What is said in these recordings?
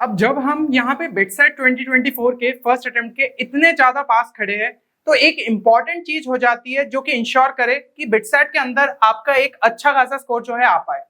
अब जब हम यहाँ पे बिटसेट 2024 के फर्स्ट अटेम्प्ट के इतने ज्यादा पास खड़े हैं तो एक इंपॉर्टेंट चीज हो जाती है जो कि इंश्योर करे कि बिटसेट के अंदर आपका एक अच्छा खासा स्कोर जो है आ पाए।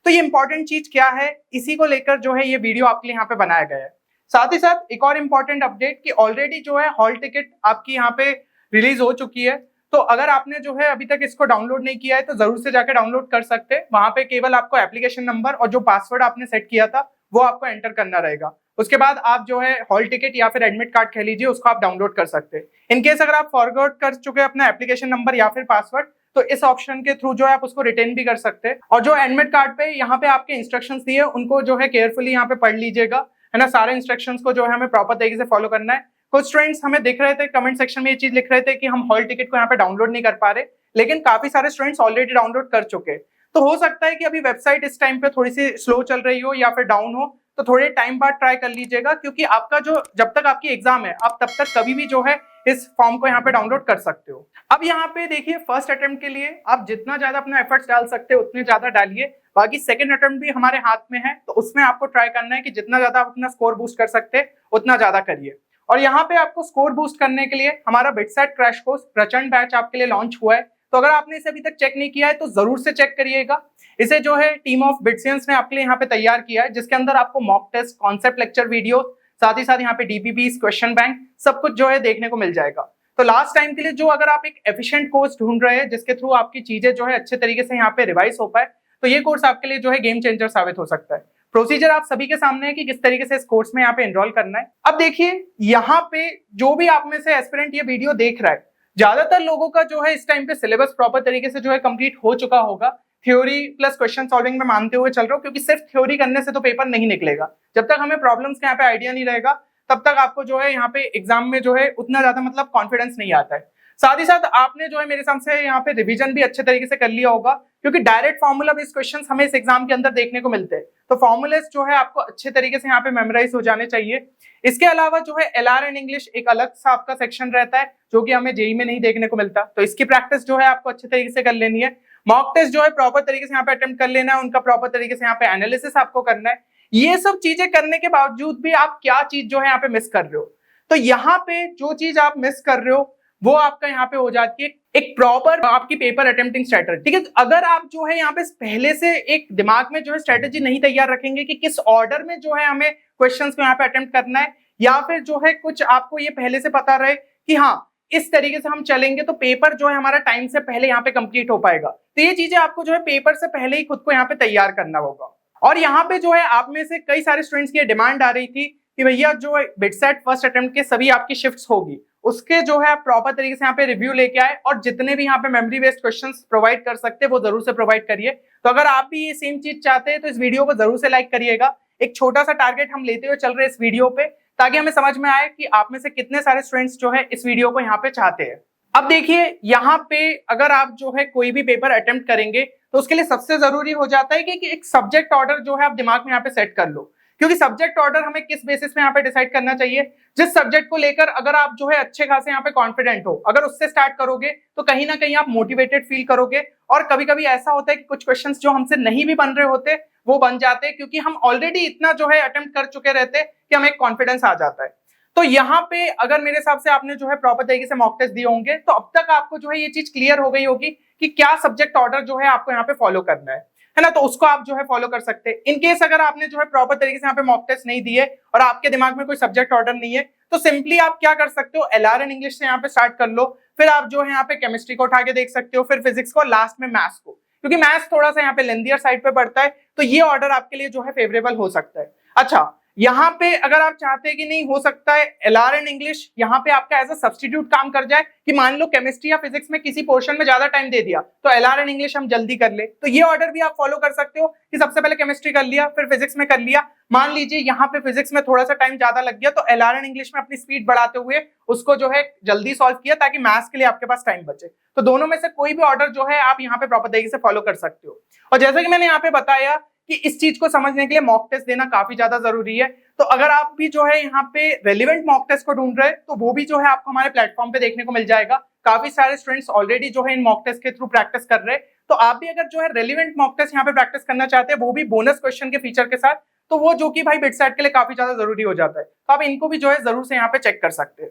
तो ये इंपॉर्टेंट चीज क्या है, इसी को लेकर जो है ये वीडियो आपके लिए यहाँ पे बनाया गया है। साथ ही साथ एक और इम्पॉर्टेंट अपडेट कि ऑलरेडी जो है हॉल टिकट आपकी यहाँ पे रिलीज हो चुकी है। तो अगर आपने जो है अभी तक इसको डाउनलोड नहीं किया है तो जरूर से जाकर डाउनलोड कर सकते हैं। वहां पे केवल आपको एप्लीकेशन नंबर और जो पासवर्ड आपने सेट किया था वो आपको एंटर करना रहेगा। उसके बाद आप जो है हॉल टिकट या फिर एडमिट कार्ड कह लीजिए उसको आप डाउनलोड कर सकते हैं। इनकेस अगर आप फॉरवर्ड कर चुके हैं अपना एप्लीकेशन नंबर या फिर पासवर्ड तो इस ऑप्शन के थ्रू जो है आप उसको रिटेन भी कर सकते हैं। और जो एडमिट कार्ड पे यहाँ पे आपके इंस्ट्रक्शंस दिए उनको जो है केयरफुली यहाँ पे पढ़ लीजिएगा, है ना। सारे इंस्ट्रक्शंस को जो है हमें प्रॉपर तरीके से फॉलो करना है। कुछ स्टूडेंट्स हमें दिख रहे थे कमेंट सेक्शन में ये चीज लिख रहे थे कि हम हॉल टिकट को यहाँ पे डाउनलोड नहीं कर पा रहे, लेकिन काफी सारे स्टूडेंट्स ऑलरेडी डाउनलोड कर चुके हैं। तो हो सकता है कि अभी वेबसाइट इस टाइम पे थोड़ी सी स्लो चल रही हो या फिर डाउन हो, तो थोड़े टाइम बाद ट्राई कर लीजिएगा, क्योंकि आपका जो जब तक आपकी एग्जाम है आप तब तक कभी भी जो है इस फॉर्म को यहाँ पे डाउनलोड कर सकते हो। अब यहाँ पे देखिए फर्स्ट अटेम्प्ट के लिए आप जितना ज्यादा अपना एफर्ट्स डाल सकते हो उतने ज्यादा डालिए। बाकी सेकंड अटेम्प्ट भी हमारे हाथ में है तो उसमें आपको ट्राई करना है कि जितना ज्यादा आप अपना स्कोर बूस्ट कर सकते हैं उतना ज्यादा करिए। और यहाँ पे आपको स्कोर बूस्ट करने के लिए हमारा बिटसेट क्रैश कोर्स प्रचंड बैच आपके लिए लॉन्च हुआ है। तो अगर आपने इसे अभी तक चेक नहीं किया है तो जरूर से चेक करिएगा। इसे जो है टीम ऑफ बिटसियंस ने आपके लिए यहाँ पे तैयार किया है, जिसके अंदर आपको mock test, concept lecture video, साथ ही साथ यहाँ पे डीपीपी, क्वेश्चन बैंक सब कुछ जो है देखने को मिल जाएगा। तो लास्ट टाइम के लिए जो अगर आप एक एफिशिएंट कोर्स ढूंढ रहे हैं जिसके थ्रू आपकी चीजें जो है अच्छे तरीके से यहाँ पे रिवाइज हो पाए, तो ये कोर्स आपके लिए जो है गेम चेंजर साबित हो सकता है। प्रोसीजर आप सभी के सामने है कि किस तरीके से इस कोर्स में यहाँ पे एनरोल करना है। अब देखिए यहाँ पे जो भी आप में से एस्पिरेंट ये वीडियो देख रहा है, ज्यादातर लोगों का जो है इस टाइम पे सिलेबस प्रॉपर तरीके से जो है कंप्लीट हो चुका होगा। थ्योरी प्लस क्वेश्चन सॉल्विंग में मानते हुए चल रहा हूं, क्योंकि सिर्फ थ्योरी करने से तो पेपर नहीं निकलेगा। जब तक हमें प्रॉब्लम्स का यहाँ पे आइडिया नहीं रहेगा तब तक आपको जो है यहाँ पे एग्जाम में जो है उतना ज्यादा मतलब कॉन्फिडेंस नहीं आता है। साथ ही साथ आपने जो है मेरे हिसाब से यहाँ पे रिवीजन भी अच्छे तरीके से कर लिया होगा, क्योंकि डायरेक्ट फॉर्मूला बेस्ड क्वेश्चंस हमें इस एग्जाम के अंदर देखने को मिलते हैं। तो फॉर्मूलेस जो है आपको अच्छे तरीके से यहाँ पे मेमोराइज हो जाने चाहिए। इसके अलावा जो है एलआर एंड इंग्लिश एक अलग सा आपका सेक्शन रहता है जो कि हमें जेई में नहीं देखने को मिलता, तो इसकी प्रैक्टिस जो है आपको अच्छे तरीके से कर लेनी है। मॉक टेस्ट जो है प्रॉपर तरीके से यहाँ पे अटेम्प्ट कर लेना है, उनका प्रॉपर तरीके से यहाँ पे एनालिसिस आपको करना है। ये सब चीजें करने के बावजूद भी आप क्या चीज जो है यहाँ पे मिस कर रहे हो, तो यहाँ पे जो चीज आप मिस कर रहे हो वो आपका यहाँ पे हो जाती है एक प्रॉपर आपकी पेपर अटेम्प्टिंग स्ट्रेटजी। ठीक है, अगर आप जो है यहाँ पे पहले से एक दिमाग में जो है स्ट्रेटजी नहीं तैयार रखेंगे कि किस ऑर्डर में जो है हमें क्वेश्चंस को यहाँ पे अटेम्प्ट करना है, या फिर जो है कुछ आपको ये पहले से पता रहे कि हाँ इस तरीके से हम चलेंगे तो पेपर जो है हमारा टाइम से पहले यहाँ पे कंप्लीट हो पाएगा। तो ये चीजें आपको जो है पेपर से पहले ही खुद को यहाँ पे तैयार करना होगा। और यहाँ पे जो है आप में से कई सारे स्टूडेंट्स की डिमांड आ रही थी कि भैया जो बिटसेट फर्स्ट अटेम्प्ट के सभी आपकी शिफ्ट्स होगी, उसके जो है प्रॉपर तरीके से यहाँ पे रिव्यू लेके आए और जितने भी यहाँ पे मेमोरी बेस्ड क्वेश्चंस प्रोवाइड कर सकते हैं वो जरूर से प्रोवाइड करिए। तो अगर आप भी ये सेम चीज चाहते हैं तो इस वीडियो को जरूर से लाइक करिएगा। एक छोटा सा टारगेट हम लेते हुए चल रहे हैं इस वीडियो पे, ताकि हमें समझ में आए कि आप में से कितने सारे स्टूडेंट्स जो है इस वीडियो को यहाँ पे चाहते हैं। अब देखिए यहाँ पे अगर आप जो है कोई भी पेपर अटेम्प्ट करेंगे तो उसके लिए सबसे जरूरी हो जाता है कि एक सब्जेक्ट ऑर्डर जो है आप दिमाग में यहाँ पे सेट कर लो। क्योंकि सब्जेक्ट ऑर्डर हमें किस बेसिस पे यहाँ पे डिसाइड करना चाहिए, जिस सब्जेक्ट को लेकर अगर आप जो है अच्छे खासे यहाँ पे कॉन्फिडेंट हो, अगर उससे स्टार्ट करोगे तो कहीं ना कहीं आप मोटिवेटेड फील करोगे। और कभी कभी ऐसा होता है कि कुछ क्वेश्चंस जो हमसे नहीं भी बन रहे होते वो बन जाते हैं, क्योंकि हम ऑलरेडी इतना जो है अटेम्प्ट कर चुके रहते कि हमें एक कॉन्फिडेंस आ जाता है। तो यहाँ पे अगर मेरे हिसाब से आपने जो है प्रॉपर तरीके से मॉक टेस्ट दिए होंगे तो अब तक आपको जो है ये चीज क्लियर हो गई होगी कि क्या सब्जेक्ट ऑर्डर जो है आपको यहाँ पे फॉलो करना है ना। तो उसको आप जो है फॉलो कर सकते हैं। इन केस अगर आपने जो है प्रॉपर तरीके से यहाँ पे मॉक टेस्ट नहीं दिए और आपके दिमाग में कोई सब्जेक्ट ऑर्डर नहीं है, तो सिंपली आप क्या कर सकते हो, एलआर एंड इंग्लिश से यहाँ पे स्टार्ट कर लो, फिर आप जो है यहाँ पे केमिस्ट्री को उठा के देख सकते हो, फिर फिजिक्स को, लास्ट में मैथ्स को, क्योंकि मैथ्स थोड़ा सा यहाँ पे लेंथियर साइड पे पड़ता है, तो ये ऑर्डर आपके लिए जो है फेवरेबल हो सकता है। अच्छा, यहाँ पे अगर आप चाहते हैं कि नहीं हो सकता है एलआर एंड इंग्लिश यहाँ पे आपका एज अ सब्स्टिट्यूट काम कर जाए, कि मान लो केमिस्ट्री या फिजिक्स में किसी पोर्शन में ज्यादा टाइम दे दिया तो एलआर एंड इंग्लिश हम जल्दी कर ले, तो ये ऑर्डर भी आप फॉलो कर सकते हो कि सबसे पहले केमिस्ट्री कर लिया फिर फिजिक्स में कर लिया। मान लीजिए यहाँ पे फिजिक्स में थोड़ा सा टाइम ज्यादा लग गया तो एलआर एंड इंग्लिश में अपनी स्पीड बढ़ाते हुए उसको जो है जल्दी सॉल्व किया ताकि मैथ्स के लिए आपके पास टाइम बचे। तो दोनों में से कोई भी ऑर्डर जो है आप यहाँ पे प्रॉपर तरीके से फॉलो कर सकते हो। और जैसा कि मैंने यहाँ पे बताया कि इस चीज को समझने के लिए मॉक टेस्ट देना काफी ज्यादा जरूरी है। तो अगर आप भी जो है यहाँ पे रेलिवेंट मॉक टेस्ट को ढूंढ रहे हैं तो वो भी जो है आपको हमारे प्लेटफॉर्म पे देखने को मिल जाएगा। काफी सारे स्टूडेंट्स ऑलरेडी जो है इन मॉक टेस्ट के थ्रू प्रैक्टिस कर रहे हैं, तो आप भी अगर जो है रेलिवेंट मॉक टेस्ट यहाँ पे प्रैक्टिस करना चाहते हैं वो भी बोनस क्वेश्चन के फीचर के साथ, तो वो जो कि भाई बिटसेट के लिए काफी ज्यादा जरूरी हो जाता है। तो आप इनको भी जो है जरूर से यहाँ पे चेक कर सकते हैं।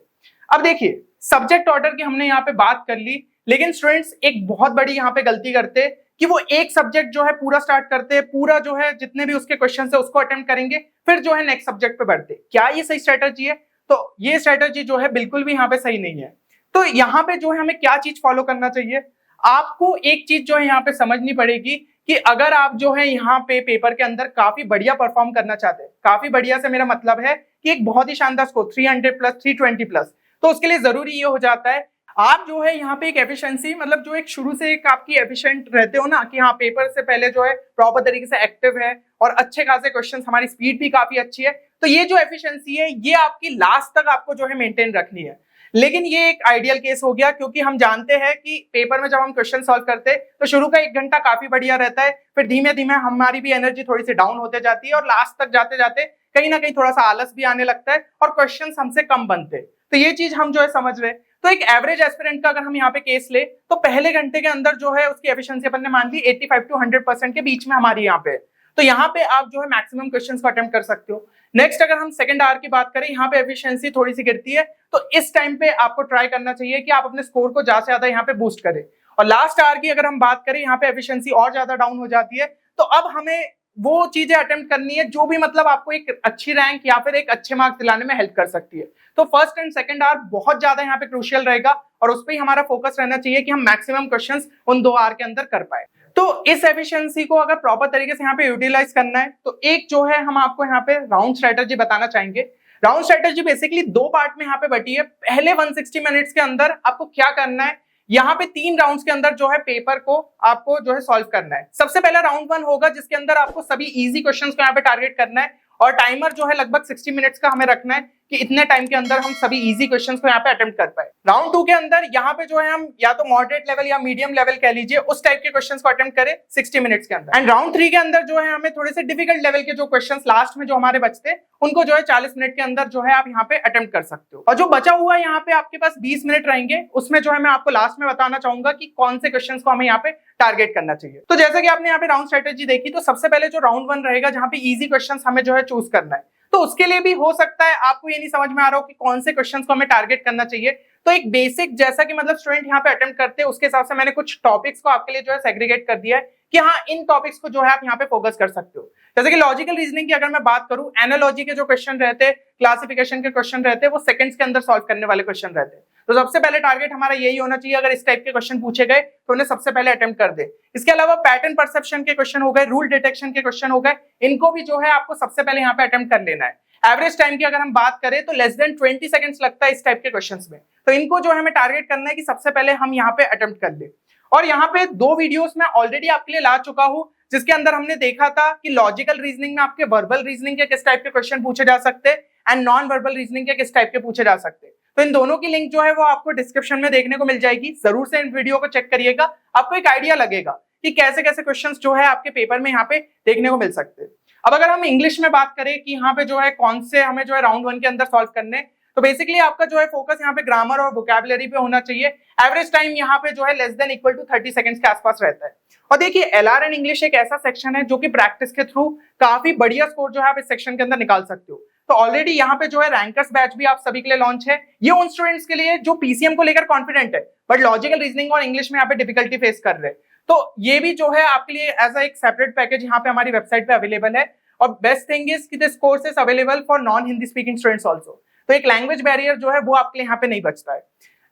अब देखिए, सब्जेक्ट ऑर्डर की हमने यहाँ पे बात कर ली, लेकिन स्टूडेंट्स एक बहुत बड़ी यहाँ पे गलती करते हैं कि वो एक सब्जेक्ट जो है पूरा स्टार्ट करते हैं, पूरा जो है जितने भी उसके क्वेश्चन है उसको अटेम्प्ट करेंगे, फिर जो है नेक्स्ट सब्जेक्ट पे बढ़ते। क्या ये सही स्ट्रेटजी है? तो ये स्ट्रेटजी जो है बिल्कुल भी यहाँ पे सही नहीं है। तो यहाँ पे जो है हमें क्या चीज फॉलो करना चाहिए, आपको एक चीज जो है यहाँ पे समझनी पड़ेगी कि अगर आप जो है यहाँ पे पेपर के अंदर काफी बढ़िया परफॉर्म करना चाहते हैं, काफी बढ़िया से मेरा मतलब है कि एक बहुत ही शानदार स्कोर 300 प्लस 320 प्लस, तो उसके लिए जरूरी ये हो जाता है आप जो है यहाँ पे एक एफिशिएंसी, मतलब जो एक शुरू से एक आपकी एफिशिएंट रहते हो ना कि हाँ पेपर से पहले जो है प्रॉपर तरीके से एक्टिव है और अच्छे खासे क्वेश्चंस, हमारी स्पीड भी काफी अच्छी है, तो ये जो एफिशिएंसी है ये आपकी लास्ट तक आपको जो है मेंटेन रखनी है। लेकिन ये एक आइडियल केस हो गया, क्योंकि हम जानते हैं कि पेपर में जब हम क्वेश्चन सॉल्व करते हैं तो शुरू का 1 घंटा काफी बढ़िया रहता है, फिर धीमे धीमे हमारी भी एनर्जी थोड़ी सी डाउन होते जाती है और लास्ट तक जाते जाते कहीं ना कहीं थोड़ा सा आलस भी आने लगता है और क्वेश्चन हमसे कम बनते हैं। तो ये चीज हम जो है समझ रहे। तो एक एवरेज एस्पिरेंट का अगर हम यहाँ पे केस ले तो पहले घंटे के अंदर जो है उसकी एफिशिएंसी अपन ने मान ली 85 to 100% के बीच में हमारी यहाँ पे, तो यहाँ पे आप जो है मैक्सिमम क्वेश्चंस को अटेम्प्ट कर सकते हो। नेक्स्ट अगर हम सेकंड आवर की बात करें, यहाँ पे एफिशिएंसी थोड़ी सी गिरती है, तो इस टाइम पे आपको ट्राई करना चाहिए कि आप अपने स्कोर को ज्यादा से ज्यादा यहाँ पे बूस्ट करें। और लास्ट आवर की अगर हम बात करें, यहाँ पे एफिशिएंसी और ज्यादा डाउन हो जाती है, तो अब हमें वो चीजें अटेम्प्ट करनी है जो भी मतलब आपको एक अच्छी रैंक या फिर एक अच्छे मार्क्स दिलाने में हेल्प कर सकती है। तो फर्स्ट एंड सेकंड आवर बहुत ज्यादा यहाँ पे क्रूशियल रहेगा और उस पर ही हमारा फोकस रहना चाहिए कि हम मैक्सिमम क्वेश्चंस उन 2 आवर के अंदर कर पाए। तो इस एफिशिएंसी को अगर प्रॉपर तरीके से यहाँ पे यूटिलाइज करना है तो एक जो है हम आपको यहाँ पे राउंड स्ट्रेटजी बताना चाहेंगे। राउंड स्ट्रेटजी बेसिकली 2 पार्ट में यहाँ पे बटी है। पहले 160 मिनट्स के अंदर आपको क्या करना है, यहाँ पे 3 राउंड्स के अंदर जो है पेपर को आपको जो है सॉल्व करना है। सबसे पहला राउंड 1 होगा जिसके अंदर आपको सभी इजी क्वेश्चंस को यहाँ पे टारगेट करना है और टाइमर जो है लगभग 60 मिनट्स का हमें रखना है कि इतने टाइम के अंदर हम सभी इजी क्वेश्चंस को यहाँ पे अटेम्प्ट कर पाए। राउंड 2 के अंदर यहाँ पे जो है हम या तो मॉडरेट लेवल या मीडियम लेवल कह लीजिए उस टाइप के क्वेश्चंस को अटेम्प्ट करें 60 मिनट्स के अंदर। एंड राउंड 3 के अंदर जो है हमें थोड़े से डिफिकल्ट लेवल के जो क्वेश्चंस लास्ट में जो हमारे बचते हैं उनको जो है 40 मिनट के अंदर जो है आप यहाँ पे अटेम्प्ट कर सकते हो। और जो बचा हुआ यहाँ पे आपके पास 20 मिनट रहेंगे उसमें जो है मैं आपको लास्ट में बताना चाहूंगा कि कौन से क्वेश्चंस को हमें यहाँ पे टारगेट करना चाहिए। तो जैसे कि आपने यहाँ पे राउंड स्ट्रेटेजी देखी, तो सबसे पहले जो राउंड 1 रहेगा जहाँ पे इजी क्वेश्चंस हमें जो है चूज करना है, तो उसके लिए भी हो सकता है आपको ये नहीं समझ में आ रहा हो कि कौन से क्वेश्चंस को हमें टारगेट करना चाहिए। तो एक बेसिक जैसा कि मतलब स्टूडेंट यहाँ पे अटेम्प्ट करते हैं उसके हिसाब से मैंने कुछ टॉपिक्स को आपके लिए जो है सेग्रीगेट कर दिया है कि हाँ इन टॉपिक्स को जो है आप यहाँ पे फोकस कर सकते हो। जैसे कि लॉजिकल रीजनिंग की अगर मैं बात करूं, एनालॉजी के जो क्वेश्चन रहते हैं, क्लासिफिकेशन के क्वेश्चन रहते हैं, वो सेकंड्स के अंदर सॉल्व करने वाले क्वेश्चन रहते हैं। तो सबसे पहले टारगेट हमारा यही होना चाहिए, अगर इस टाइप के क्वेश्चन पूछे गए तो उन्हें सबसे पहले अटेम्प्ट कर दे। इसके अलावा पैटर्न परसेप्शन के क्वेश्चन हो गए, रूल डिटेक्शन के क्वेश्चन हो गए, इनको भी जो है आपको सबसे पहले यहाँ पे अटेम्प्ट कर लेना है। एवरेज टाइम की अगर हम बात करें तो लेस देन 20 सेकंड्स लगता है इस टाइप के क्वेश्चंस में, तो इनको जो हमें टारगेट करना है कि सबसे पहले हम यहाँ पे अटेम्प्ट कर ले। और यहाँ पे 2 वीडियोस मैं ऑलरेडी आपके लिए ला चुका हूँ जिसके अंदर हमने देखा था कि लॉजिकल रीजनिंग में आपके वर्बल रीजनिंग के किस टाइप के क्वेश्चन पूछे जा सकते हैं एंड नॉन वर्बल रीजनिंग के किस टाइप के पूछे जा सकते हैं। तो इन दोनों की लिंक जो है वो आपको डिस्क्रिप्शन में देखने को मिल जाएगी, जरूर से इन वीडियो को चेक करिएगा, आपको एक आइडिया लगेगा कि कैसे कैसे क्वेश्चंस जो है आपके पेपर में यहाँ पे देखने को मिल सकते हैं। अब अगर हम इंग्लिश में बात करें कि यहाँ पे जो है कौन से हमें जो है राउंड 1 के अंदर सॉल्व करने, तो बेसिकली आपका जो है फोकस यहाँ पे ग्रामर और वोकैबुलरी पे होना चाहिए। एवरेज टाइम यहाँ पे जो है less than equal to 30 seconds के आसपास रहता है। और देखिए एलआरएन इंग्लिश एक ऐसा सेक्शन है जो कि प्रैक्टिस के थ्रू काफी बढ़िया स्कोर जो है आप इस सेक्शन के अंदर निकाल सकते हो। तो ऑलरेडी यहाँ पे जो है रैंकर्स बैच भी आप सभी के लिए लॉन्च है। ये उन स्टूडेंट्स के लिए जो पीसीएम को लेकर कॉन्फिडेंट है बट लॉजिकल रीजनिंग और इंग्लिश में यहाँ पे डिफिकल्टी फेस कर रहे हैं, तो ये भी जो है आपके लिए एज एक सेपरेट पैकेज यहाँ पे हमारी वेबसाइट पे अवेलेबल है। और बेस्ट थिंग इज कि this course is available for non Hindi speaking students also, तो एक लैंग्वेज बैरियर जो है वो आपके लिए यहाँ पे नहीं बचता है।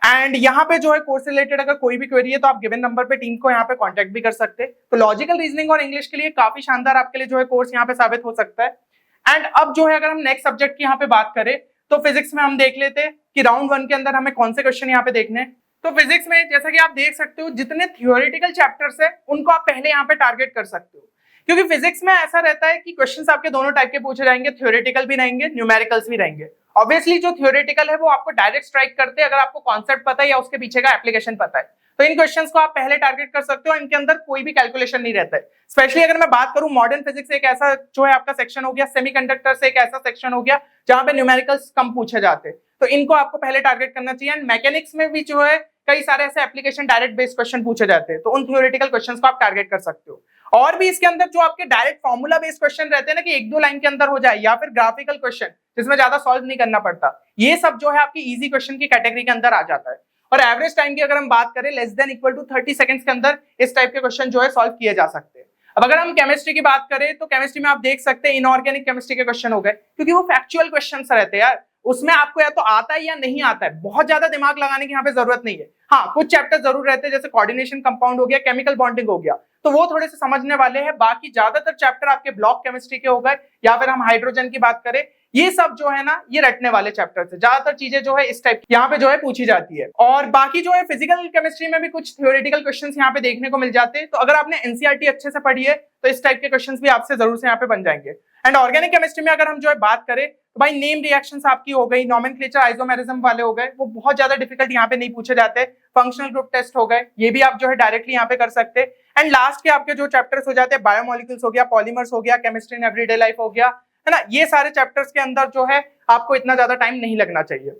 एंड यहाँ पे जो है कोर्स रिलेटेड अगर कोई भी क्वेरी है तो आप गिवन नंबर पे टीम को यहाँ पे कांटेक्ट भी कर सकते हैं। तो लॉजिकल रीजनिंग और इंग्लिश के लिए काफी शानदार आपके लिए जो है कोर्स यहाँ पे साबित हो सकता है। एंड अब जो है अगर हम नेक्स्ट सब्जेक्ट की यहाँ पे बात करें तो फिजिक्स में हम देख लेते हैं कि राउंड 1 के अंदर हमें कौन से क्वेश्चन यहाँ पे देखने हैं। तो फिजिक्स में जैसा कि आप देख सकते हो जितने थियोरेटिकल चैप्टर्स है उनको आप पहले यहाँ पे टारगेट कर सकते हो, क्योंकि फिजिक्स में ऐसा रहता है कि क्वेश्चंस आपके दोनों टाइप के पूछे जाएंगे, थ्योरेटिकल भी रहेंगे, न्यूमेरिकल्स भी रहेंगे। ऑब्वियसली जो थ्योरेटिकल है वो आपको डायरेक्ट स्ट्राइक करते हैं अगर आपको कॉन्सेप्ट पता है या उसके पीछे का एप्लीकेशन पता है, तो इन क्वेश्चंस को आप पहले टारगेट कर सकते हो। इनके अंदर कोई भी कैलकुलेशन नहीं रहता है। स्पेशली अगर मैं बात करूं मॉडर्न फिजिक्स एक ऐसा जो है आपका सेक्शन हो गया, सेमीकंडक्टर से एक ऐसा सेक्शन हो गया जहां पे न्यूमेरिकल्स कम पूछे जाते हैं, तो इनको आपको पहले टारगेट करना चाहिए। एंड मैकेनिक्स में भी जो है कई सारे ऐसे एप्लीकेशन डायरेक्ट बेस्ड क्वेश्चन पूछे जाते हैं, तो उन थ्योरेटिकल क्वेश्चंस को आप टारगेट कर सकते हो। और भी इसके अंदर जो आपके डायरेक्ट फॉर्मूला बेस्ड क्वेश्चन रहते हैं ना, कि एक दो लाइन के अंदर हो जाए, या फिर ग्राफिकल क्वेश्चन जिसमें ज्यादा सॉल्व नहीं करना पड़ता, ये सब जो है आपकी इजी क्वेश्चन की कैटेगरी के अंदर आ जाता है। और एवरेज टाइम की अगर हम बात करें, less than equal to 30 seconds के अंदर इस टाइप के क्वेश्चन जो है सॉल्व किए जा सकते हैं। अब अगर हम केमिस्ट्री की बात करें, तो केमिस्ट्री में आप देख सकते हैं इनऑर्गेनिक केमिस्ट्री के क्वेश्चन हो गए, क्योंकि वो फैक्चुअल क्वेश्चंस रहते हैं यार, उसमें आपको या तो आता है या नहीं आता है, बहुत ज्यादा दिमाग लगाने की यहाँ पे जरूरत नहीं है। हाँ, कुछ चैप्टर जरूर रहते हैं, जैसे कोऑर्डिनेशन कंपाउंड हो गया, केमिकल बॉन्डिंग हो गया, तो वो थोड़े से समझने वाले हैं। बाकी ज्यादातर चैप्टर आपके ब्लॉक केमिस्ट्री के हो गए, या फिर हम हाइड्रोजन की बात करें, ये सब जो है ना, ये रटने वाले चैप्टर से ज्यादातर चीजें जो है इस टाइप यहाँ पे जो है पूछी जाती है। और बाकी जो है फिजिकल केमिस्ट्री में भी कुछ थ्योरेटिकल क्वेश्चंस यहाँ पे देखने को मिल जाते हैं, तो अगर आपने एनसीईआरटी अच्छे से पढ़ी है तो इस टाइप के क्वेश्चंस भी आपसे जरूर से यहाँ पे बन जाएंगे। एंड ऑर्गेनिक केमिस्ट्री में अगर हम जो है बात करें, तो भाई नेम रिएक्शंस आपकी हो गई, नोमेनक्लेचर आइसोमेरिज्म वाले हो गए, वो बहुत ज्यादा डिफिकल्ट यहाँ पे नहीं पूछे जाते। फंक्शनल ग्रुप टेस्ट हो गए, ये भी आप जो है डायरेक्टली यहाँ पे कर सकते हैं। एंड लास्ट के आपके जो चैप्टर्स हो जाते हैं, बायोमोलिक्यूल्स हो गया, पॉलीमर्स हो गया, केमिस्ट्री इन एवरीडे लाइफ हो गया, है ना, ये सारे चैप्टर्स के अंदर जो है आपको इतना ज्यादा टाइम नहीं लगना चाहिए।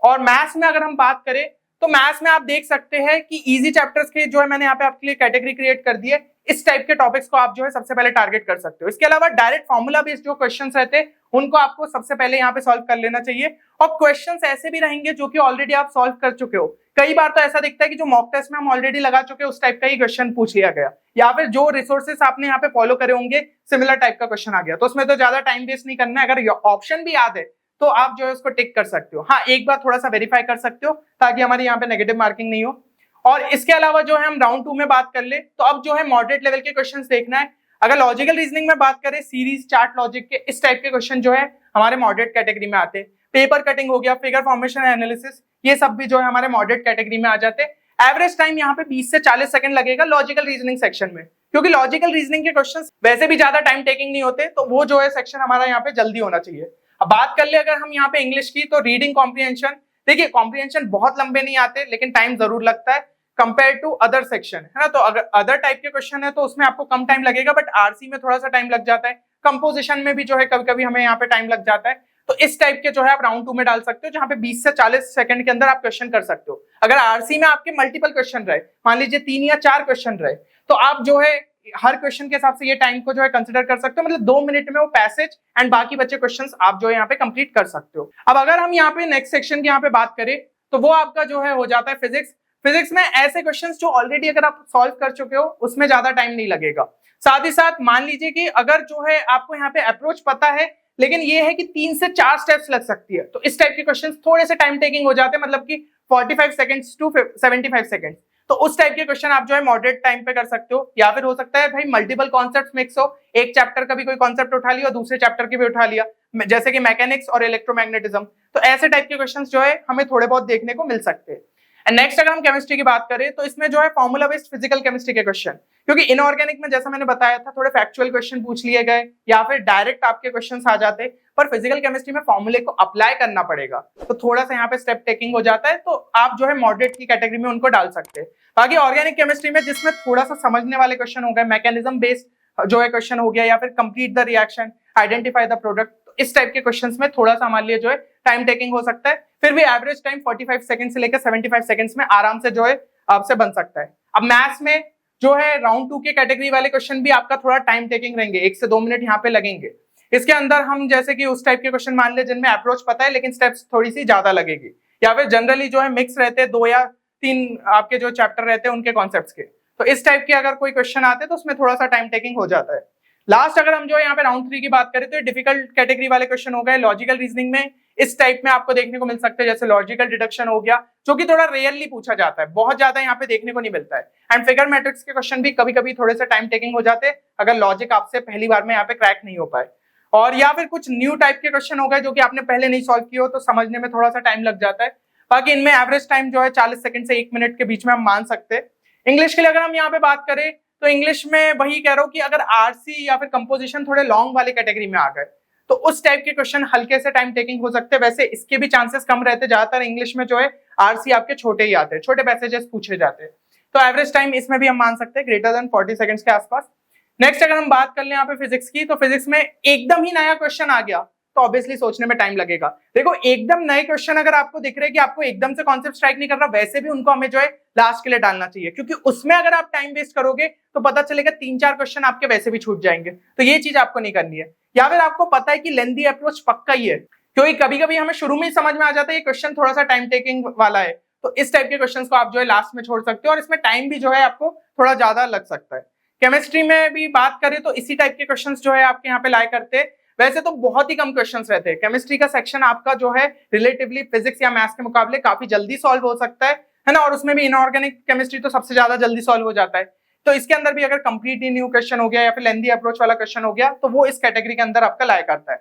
और मैथ्स में अगर हम बात करें, तो मैथ्स में आप देख सकते हैं कि इजी चैप्टर्स के जो है मैंने यहाँ पे आपके लिए कैटेगरी क्रिएट कर दी है, इस टाइप के टॉपिक्स को आप जो है सबसे पहले टारगेट कर सकते हो। इसके अलावा डायरेक्ट फॉर्मूला बेस्ड जो क्वेश्चंस रहते हैं, उनको आपको सबसे पहले यहाँ पे सॉल्व कर लेना चाहिए। और क्वेश्चंस ऐसे भी रहेंगे जो कि ऑलरेडी आप सॉल्व कर चुके हो। कई बार तो ऐसा दिखता है कि जो मॉक टेस्ट में हम ऑलरेडी लगा चुके हैं, उस टाइप का ही क्वेश्चन पूछ लिया गया, या फिर जो रिसोर्सेस आपने यहाँ पे फॉलो करे होंगे सिमिलर टाइप का क्वेश्चन आ गया, तो उसमें तो ज्यादा टाइम वेस्ट नहीं करना है। अगर ऑप्शन भी याद है तो आप जो है उसको टिक कर सकते हो। हाँ, एक बार थोड़ा सा वेरीफाई कर सकते हो ताकि हमारी यहाँ पे नेगेटिव मार्किंग नहीं हो। और इसके अलावा जो है हम राउंड 2 में बात कर ले, तो अब जो है मॉडरेट लेवल के क्वेश्चंस देखना है। अगर लॉजिकल रीजनिंग में बात करें, सीरीज चार्ट लॉजिक के इस टाइप के क्वेश्चन जो है हमारे मॉडरेट कैटेगरी में आते हैं। पेपर कटिंग हो गया, फिगर फॉर्मेशन एनालिसिस, ये सब भी जो है हमारे मॉडरेट कैटेगरी में आ जाते हैं। एवरेज टाइम यहाँ पे 20 से 40 सेकंड लगेगा लॉजिकल रीजनिंग सेक्शन में, क्योंकि लॉजिकल रीजनिंग के क्वेश्चंस वैसे भी ज्यादा टाइम टेकिंग नहीं होते, तो वो जो है सेक्शन हमारा यहाँ पे जल्दी होना चाहिए। अब बात कर ले अगर हम यहाँ पे इंग्लिश की, तो रीडिंग कॉम्प्रिहेंशन, देखिए कॉम्प्रिहेंशन बहुत लंबे नहीं आते, लेकिन टाइम जरूर लगता है कंपेयर टू अदर सेक्शन, है ना। तो अगर अदर टाइप के क्वेश्चन है तो उसमें आपको कम टाइम लगेगा, बट आरसी में थोड़ा सा टाइम लग जाता है। कंपोजिशन में भी जो है कभी कभी हमें यहाँ पे टाइम लग जाता है। तो इस टाइप के जो है आप राउंड 2 में डाल सकते हो, जहां पे 20 से 40 सेकंड के अंदर आप क्वेश्चन कर सकते हो। अगर आरसी में आपके मल्टीपल क्वेश्चन रहे, मान लीजिए 3 या 4 क्वेश्चन रहे, तो आप जो है हर क्वेश्चन के हिसाब से ये टाइम को जो है कंसिडर कर सकते हो, मतलब 2 मिनट में वो पैसेज एंड बाकी बचे क्वेश्चंस आप जो है यहाँ पे कंप्लीट कर सकते हो। अब अगर हम यहाँ पे नेक्स्ट सेक्शन की यहाँ पे बात करें, तो वो आपका जो है हो जाता है फिजिक्स। फिजिक्स में ऐसे क्वेश्चंस जो ऑलरेडी अगर आप सॉल्व कर चुके हो, उसमें ज्यादा टाइम नहीं लगेगा। साथ ही साथ मान लीजिए कि अगर जो है आपको यहाँ पे अप्रोच पता है, लेकिन ये है कि 3 से 4 स्टेप्स लग सकती है, तो इस टाइप के क्वेश्चंस थोड़े से टाइम टेकिंग हो जाते हैं, मतलब कि 45 सेकंड्स टू 75 सेकंड्स। तो उस टाइप के क्वेश्चन आप जो है मॉडरेट टाइम पे कर सकते हो। या फिर हो सकता है भाई मल्टीपल कॉन्सेप्ट्स मिक्स हो, एक चैप्टर का भी कोई कॉन्सेप्ट उठा लिया और दूसरे चैप्टर की भी उठा लिया, जैसे कि मैकेनिक्स और इलेक्ट्रोमैग्नेटिज्म। तो ऐसे टाइप के क्वेश्चंस जो है हमें थोड़े बहुत देखने को मिल सकते हैं। एंड नेक्स्ट अगर हम केमिस्ट्री की बात करें, तो इसमें जो है फॉर्मूला बेस्ड फिजिकल केमिस्ट्री के क्वेश्चन, क्योंकि इनऑर्गेनिक में जैसा मैंने बताया था थोड़े फैक्चुअल क्वेश्चन पूछ लिए गए या फिर डायरेक्ट आपके क्वेश्चंस आ जाते, पर फिजिकल केमिस्ट्री में फॉर्मूले को अप्लाई करना पड़ेगा, तो थोड़ा सा यहाँ पे स्टेप टेकिंग हो जाता है, तो आप जो है मॉडरेट की कैटेगरी में उनको डाल सकते हैं। बाकी ऑर्गेनिक केमिस्ट्री में जिसमें थोड़ा सा समझने वाले क्वेश्चन हो गए, मैकेनिज्म बेस्ड जो है क्वेश्चन हो गया, या फिर complete the reaction, identify the product, इस टाइप के क्वेश्चंस में थोड़ा सा हमारे लिए जो है टाइम टेकिंग हो सकता है। फिर भी एवरेज टाइम 45 सेकंड से लेकर 75 सेकंड्स में आराम से जो है आपसे बन सकता है। अब मैथ्स में जो है राउंड 2 के कैटेगरी वाले क्वेश्चन भी आपका थोड़ा टाइम टेकिंग रहेंगे, 1 से 2 मिनट यहाँ पे लगेंगे। इसके अंदर हम जैसे कि उस टाइप के क्वेश्चन मान ले जिनमें अप्रोच पता है लेकिन स्टेप्स थोड़ी सी ज्यादा लगेगी, या फिर जनरली जो है मिक्स रहते हैं, 2 या 3 आपके जो चैप्टर रहते हैं उनके कॉन्सेप्ट्स के, तो इस टाइप के अगर कोई क्वेश्चन आते हैं तो उसमें थोड़ा सा टाइम टेकिंग हो जाता है। लास्ट अगर हम जो है यहाँ पे राउंड 3 की बात करें, तो डिफिकल्ट कैटेगरी वाले क्वेश्चन हो गए। लॉजिकल रीजनिंग में इस टाइप में आपको देखने को मिल सकते हैं, जैसे लॉजिकल डिडक्शन हो गया, जो कि थोड़ा रेयरली पूछा जाता है, बहुत ज्यादा यहाँ पे देखने को नहीं मिलता है। एंड फिगर मैट्रिक्स के क्वेश्चन भी कभी कभी थोड़े से टाइम टेकिंग हो जाते हैं, अगर लॉजिक आपसे पहली बार में यहाँ पे क्रैक नहीं हो पाए। और या फिर कुछ न्यू टाइप के क्वेश्चन हो गए जो कि आपने पहले नहीं सॉल्व किए हो, तो समझने में थोड़ा सा टाइम लग जाता है। बाकी इनमें एवरेज टाइम जो है 40 सेकंड से 1 मिनट के बीच में हम मान सकते हैं। इंग्लिश के लिए अगर हम यहाँ पे बात करें, तो इंग्लिश में वही कह रहा हूँ कि अगर आरसी या फिर कंपोजिशन थोड़े लॉन्ग वाले कैटेगरी में आ गए, तो उस टाइप के क्वेश्चन हल्के से टाइम टेकिंग हो सकते हैं। वैसे इसके भी चांसेस कम रहते हैं, ज्यादातर इंग्लिश में जो है आरसी आपके छोटे ही आते हैं, छोटे पैसेजेस पूछे जाते हैं, तो एवरेज टाइम इसमें भी हम मान सकते हैं ग्रेटर देन 40 सेकंड्स के आसपास। नेक्स्ट अगर हम बात कर ले यहाँ पे फिजिक्स की, तो फिजिक्स में एकदम ही नया क्वेश्चन आ गया, तो ऑब्वियसली सोचने में टाइम लगेगा। देखो एकदम नए क्वेश्चन अगर आपको दिख रहे हैं कि आपको एकदम से कॉन्सेप्ट स्ट्राइक नहीं कर रहा, वैसे भी उनको हमें जो है लास्ट के लिए डालना चाहिए, क्योंकि उसमें अगर आप टाइम वेस्ट करोगे तो पता चलेगा 3-4 क्वेश्चन आपके वैसे भी छूट जाएंगे। तो ये चीज आपको नहीं करनी है। या फिर आपको पता है कि लेंथी अप्रोच पक्का ही है, क्योंकि कभी कभी हमें शुरू में ही समझ में आ जाता है ये क्वेश्चन थोड़ा सा टाइम टेकिंग वाला है, तो इस टाइप के क्वेश्चंस को आप जो है लास्ट में छोड़ सकते हो, और इसमें टाइम भी जो है आपको थोड़ा ज्यादा लग सकता है। केमिस्ट्री में भी बात करें तो इसी टाइप के क्वेश्चंस जो है आपके यहाँ पे लाए करते हैं। वैसे तो बहुत ही कम क्वेश्चंस रहते हैं, केमिस्ट्री का सेक्शन आपका जो है रिलेटिवली फिजिक्स या मैथ्स के मुकाबले काफी जल्दी सॉल्व हो सकता है ना, और उसमें भी इनऑर्गेनिक केमिस्ट्री तो सबसे ज्यादा जल्दी सॉल्व हो जाता है। तो इसके अंदर भी अगर कंप्लीटली न्यू क्वेश्चन हो गया या फिर लेंथी अप्रोच वाला क्वेश्चन हो गया तो वो इस कैटेगरी के अंदर आपका लाया करता है।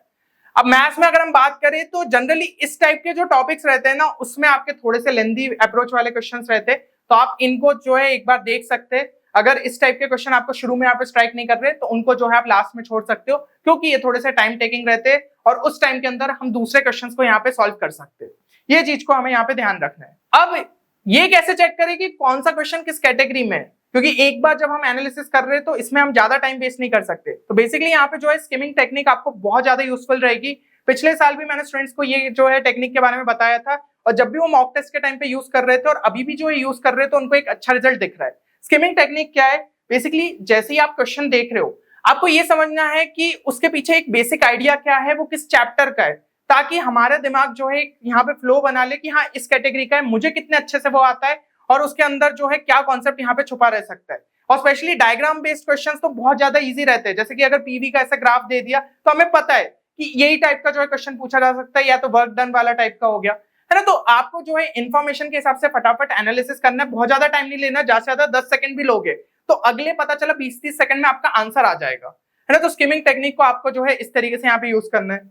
अब मैथ्स में अगर हम बात करें तो जनरली इस टाइप के जो टॉपिक्स रहते हैं ना, उसमें आपके थोड़े से लेंथी अप्रोच वाले क्वेश्चंस रहते हैं, तो आप इनको जो है एक बार देख सकते हैं। अगर इस टाइप के क्वेश्चन आपको शुरू में यहाँ पे स्ट्राइक नहीं कर रहे तो उनको जो है आप लास्ट में छोड़ सकते हो, क्योंकि ये थोड़े से टाइम टेकिंग रहते हैं और उस टाइम के अंदर हम दूसरे क्वेश्चंस को यहाँ पे सॉल्व कर सकते हैं। ये चीज को हमें यहाँ पे ध्यान रखना है। अब ये कैसे चेक करें कि कौन सा क्वेश्चन किस कैटेगरी में है, क्योंकि एक बार जब हम एनालिसिस कर रहे हैं तो इसमें हम ज्यादा टाइम वेस्ट नहीं कर सकते। तो बेसिकली यहाँ पे जो है स्किमिंग टेक्निक आपको बहुत ज्यादा यूजफुल रहेगी। पिछले साल भी मैंने स्टूडेंट्स को ये जो है टेक्निक के बारे में बताया था, और जब भी वो मॉक टेस्ट के टाइम पे यूज कर रहे थे और अभी भी जो है यूज कर रहे हैं तो उनको एक अच्छा रिजल्ट दिख रहा है। स्किमिंग टेक्निक क्या है? बेसिकली जैसे ही आप क्वेश्चन देख रहे हो आपको ये समझना है कि उसके पीछे एक बेसिक आइडिया क्या है, वो किस चैप्टर का है, ताकि हमारा दिमाग जो है यहाँ पे फ्लो बना ले कि हाँ इस कैटेगरी का है, मुझे कितने अच्छे से वो आता है और उसके अंदर जो है क्या कॉन्सेप्ट यहाँ पे छुपा रह सकता है। और स्पेशली डायग्राम बेस्ड क्वेश्चंस तो बहुत ज्यादा इजी रहते हैं। जैसे कि अगर पीवी का ऐसा ग्राफ दे दिया तो हमें पता है कि यही टाइप का जो है क्वेश्चन पूछा जा सकता है, या तो वर्क डन वाला टाइप का हो गया, है ना। तो आपको जो है इंफॉर्मेशन के हिसाब से फटाफट एनालिसिस करना है, बहुत ज्यादा टाइम नहीं लेना, ज्यादा से ज्यादा 10 सेकंड भी लोगे तो अगले पता चला 20-30 सेकंड में आपका आंसर आ जाएगा, है ना। तो स्किमिंग टेक्निक को आपको जो है इस तरीके से यहाँ पे यूज करना है।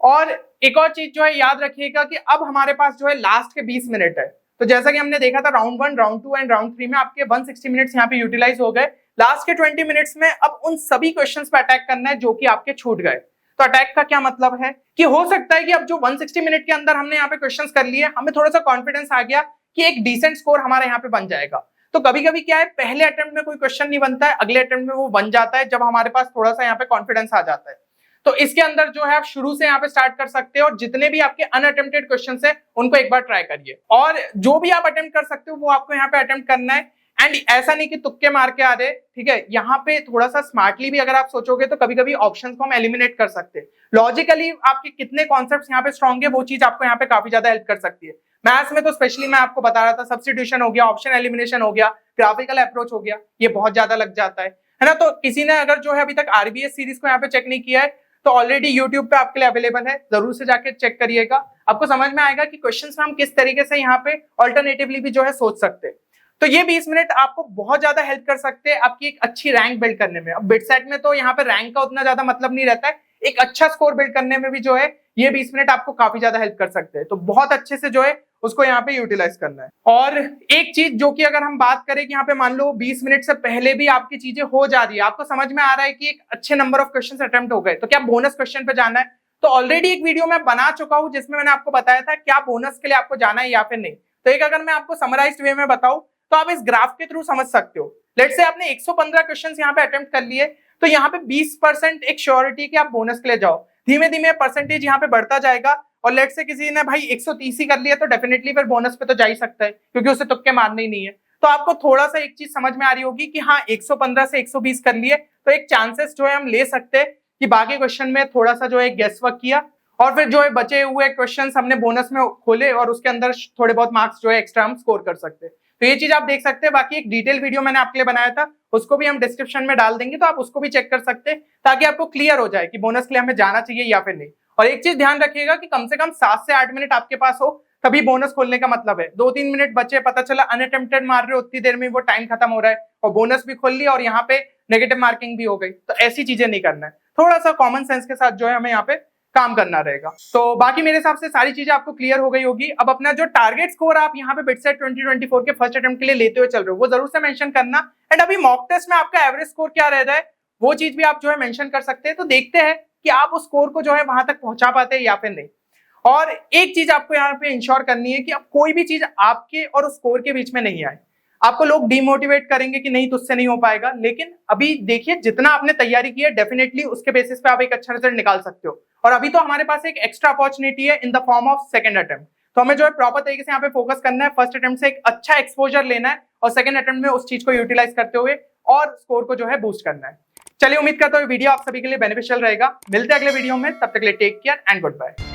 और एक और चीज जो है याद रखिएगा कि अब हमारे पास जो है लास्ट के 20 मिनट है। तो जैसा कि हमने देखा था राउंड 1, राउंड 2 एंड राउंड 3 में आपके 160 मिनट्स यहाँ पे यूटिलाइज हो गए। लास्ट के 20 मिनट्स में अब उन सभी क्वेश्चंस पे अटैक करना है जो कि आपके छूट गए। तो अटैक का क्या मतलब है कि हो सकता है कि अब जो 160 मिनट के अंदर हमने यहाँ पे क्वेश्चंस कर लिए, हमें थोड़ा सा कॉन्फिडेंस आ गया कि एक डिसेंट स्कोर हमारे यहाँ पे बन जाएगा। तो कभी कभी क्या है, पहले अटेम्प्ट में कोई क्वेश्चन नहीं बनता है, अगले अटेम्प्ट में वो बन जाता है जब हमारे पास थोड़ा सा यहाँ पे कॉन्फिडेंस आ जाता है। तो इसके अंदर जो है आप शुरू से यहाँ पे स्टार्ट कर सकते हो और जितने भी आपके अनअटेम्प्टेड क्वेश्चन है उनको एक बार ट्राई करिए, और जो भी आप अटेम्प्ट कर सकते हो वो आपको यहाँ पे अटेम्प्ट करना है। एंड ऐसा नहीं कि तुक्के मार के आ रहे, ठीक है। यहाँ पे थोड़ा सा स्मार्टली भी अगर आप सोचोगे तो कभी कभी ऑप्शंस को हम एलिमिनेट कर सकते हैं। लॉजिकली आपके कितने कॉन्सेप्ट्स यहाँ पे स्ट्रॉन्ग है वो चीज आपको यहाँ पे काफी ज्यादा हेल्प कर सकती है। मैथ्स में तो स्पेशली मैं आपको बता रहा था, सब्स्टिट्यूशन हो गया, ऑप्शन एलिमिनेशन हो गया, ग्राफिकल अप्रोच हो गया, ये बहुत ज्यादा लग जाता है ना। तो किसी ने अगर जो है अभी तक आरबीएस सीरीज को यहाँ पे चेक नहीं किया है तो ऑलरेडी यूट्यूब पे आपके लिए अवेलेबल है, जरूर से जाके चेक करिएगा। आपको समझ में आएगा कि क्वेश्चंस में हम किस तरीके से यहाँ पे ऑल्टरनेटिवली भी जो है सोच सकते हैं। तो ये 20 मिनट आपको बहुत ज्यादा हेल्प कर सकते हैं आपकी एक अच्छी रैंक बिल्ड करने में। अब बिटसेट में तो यहाँ पे रैंक का उतना ज्यादा मतलब नहीं रहता है, एक अच्छा स्कोर बिल्ड करने में भी जो है ये 20 मिनट आपको काफी ज्यादा हेल्प कर सकते हैं। तो बहुत अच्छे से जो है उसको यहाँ पे यूटिलाइज करना है। और एक चीज जो कि अगर हम बात करें कि यहाँ पे मान लो 20 मिनट से पहले भी आपकी चीजें हो जा रही है, आपको समझ में आ रहा है कि एक अच्छे नंबर ऑफ क्वेश्चन अटेम्प्ट हो गए, तो क्या बोनस क्वेश्चन पे जाना है? तो ऑलरेडी एक वीडियो मैं बना चुका हूँ जिसमें मैंने आपको बताया था क्या बोनस के लिए आपको जाना है या फिर नहीं। तो एक अगर मैं आपको समराइज्ड वे में बताऊं तो आप इस ग्राफ के थ्रू समझ सकते हो। लेट्स से आपने 115 क्वेश्चंस यहाँ पे अटेम्प्ट कर लिए, तो यहाँ पे 20% एक श्योरिटी कि आप बोनस के लिए जाओ। धीमे धीमे परसेंटेज यहाँ पे बढ़ता जाएगा, और लेट से किसी ने भाई 130 ही कर लिया तो डेफिनेटली फिर बोनस पे तो जा ही सकता है, क्योंकि उसे तुक्के मारने ही नहीं है। तो आपको थोड़ा सा एक चीज समझ में आ रही होगी कि हाँ 115 से 120 कर लिए तो एक चांसेस जो है हम ले सकते हैं कि बाकी क्वेश्चन में थोड़ा सा जो है गेस वर्क किया और फिर जो है बचे हुए क्वेश्चन हमने बोनस में खोले और उसके अंदर थोड़े बहुत मार्क्स जो है एक्स्ट्रा हम स्कोर कर सकते हैं। तो ये चीज आप देख सकते हैं। बाकी एक डिटेल वीडियो मैंने आपके लिए बनाया था, उसको भी हम डिस्क्रिप्शन में डाल देंगे, तो आप उसको भी चेक कर सकते हैं ताकि आपको क्लियर हो जाए कि बोनस के लिए हमें जाना चाहिए या फिर नहीं। और एक चीज ध्यान रखिएगा कि कम से कम 7 से 8 मिनट आपके पास हो तभी बोनस खोलने का मतलब है। 2-3 मिनट बचे, पता चला अनअटेम्प्टेड मार रहे हो, उतनी देर में वो टाइम खत्म हो रहा है और बोनस भी खोल लिया और यहाँ पे नेगेटिव मार्किंग भी हो गई। तो ऐसी चीजें नहीं करना है, थोड़ा सा कॉमन सेंस के साथ जो है हमें यहाँ पे काम करना रहेगा। तो बाकी मेरे हिसाब से सारी चीजें आपको क्लियर हो गई होगी। अब अपना जो टारगेट स्कोर आप यहाँ पे बिटसेट 2024 के फर्स्ट अटेम्प्ट के लिए लेते हुए चल रहे हो वो जरूर से मेंशन करना। एंड अभी मॉक टेस्ट में आपका एवरेज स्कोर क्या रह रहा है वो चीज भी आप जो है मेंशन कर सकते हैं। तो देखते हैं कि आप उस स्कोर को जो है वहां तक पहुंचा पाते हैं या फिर नहीं। और एक चीज आपको यहाँ पे इंश्योर करनी है कि अब कोई भी चीज आपके और उस स्कोर के बीच में नहीं आए। आपको लोग डिमोटिवेट करेंगे कि नहीं तुझसे नहीं हो पाएगा, लेकिन अभी देखिए जितना आपने तैयारी की है डेफिनेटली उसके बेसिस पे आप एक अच्छा रिजल्ट निकाल सकते हो। और अभी तो हमारे पास एक एक्स्ट्रा अपॉर्चुनिटी है in the form of second attempt. तो हमें जो है प्रॉपर तरीके से यहाँ पे फोकस करना है, फर्स्ट अटेम्प्ट से एक अच्छा एक्सपोजर लेना है और सेकंड अटेम्प्ट में उस चीज को यूटिलाइज करते हुए और स्कोर को जो है बूस्ट करना है। चलिए, उम्मीद करता हूँ वीडियो आप सभी के लिए बेनिफिशियल रहेगा। मिलते हैं अगले वीडियो में, तब तक के लिए take care and good bye.